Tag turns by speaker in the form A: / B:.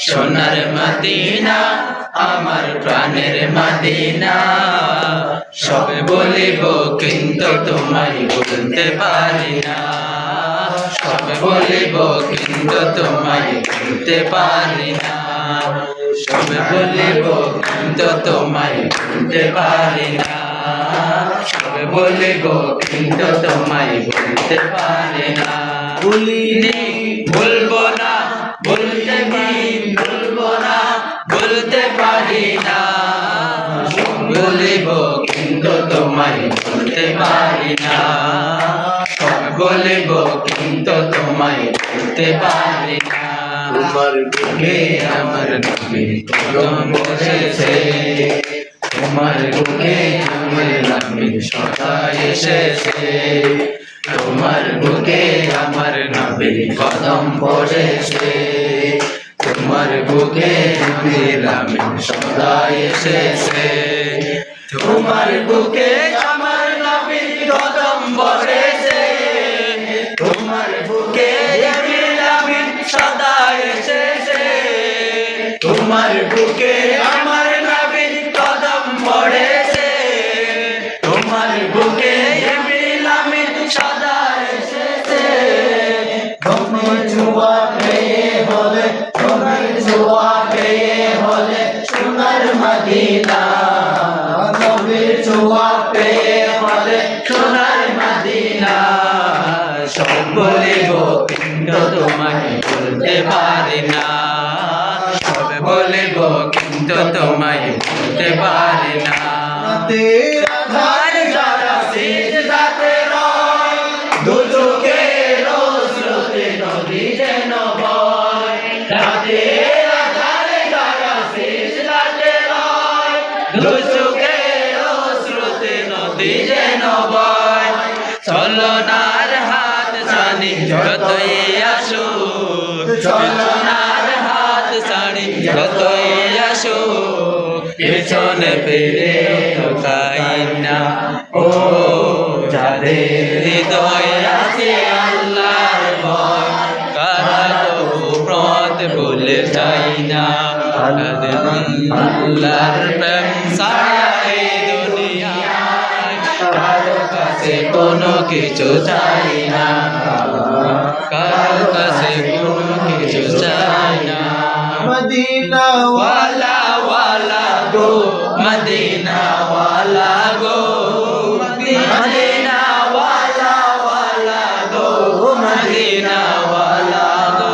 A: সোনার মদিনা আমার প্রাণের মদিনা। সব বলিব কিন্তু তোমায় বলতে পারি না। সব বলিব কিন্তু তোমায় বলতে পারি না। সব বলিব কিন্তু তোমায় বলতে পারি না। সব বলিব কিন্তু তোমায় বলতে পারি না। ভুলিনি ভুলবো না, বলতে ভুলবো না, বলতে পারি না। সব বলিব কিন্তু তোমায় বলতে পারি না। সব বলিব কিন্তু তোমায় বলতে পারি না। তোমার বুকে আমার নবীর কদম বসেছে। তোমার বুকে আমার নবীর সদা এসেছে। তোমার বুকে আমার নবীর কদম পড়েছে। তোমার বুকে নবীর আমিন সদা এসেছে। তোমার বুকে আমার নবীর কদম পড়েছে। তোমার বুকে নবীর আমিন সদা এসেছে। তোমার বুকে আমার নবীর কদম পড়েছে। তোমার বুকে নবীর আমিন সদা এসেছে। তোমার ছোঁয়া পেয়ে বলে, তোমার ছোঁয়া পেয়ে বলে সোনার মদিনা। নবীর ছোঁয়া পেয়ে বলে সোনার মদিনা। সব বলিব কিন্তু তোমায় বলতে পারি না। সব বলিব কিন্তু তোমায় বলতে পারি না। আধার যারা সিজদাতে রয়, দুচোখের স্রোতে নদী যেন বয়। রাতের আধারে যারা সিজদাতে রয়, দুচোখের স্রোতে নদী যেন বয়। চলনার হাত ছানি যতই আসুক, চলনার হাত ছানি যতই আসুক, পেছনে ফিরে তাকাই না। ও যাদের হৃদয় আছে আল্লাহর ভয়, তারা তবু পথ ভুলে যায় না। আল্লাহর প্রেম ছাড়া এই দুনিয়ায় কারো কাছে কোনো কিছু চাই না। কারো কাছে কোনো কিছু চাই না। মদিনা ওয়ালা ওয়ালা গো, মদিনা ওয়ালা গো, মদিনা ওয়ালা ওয়ালা গো, মদিনা ওয়ালা গো।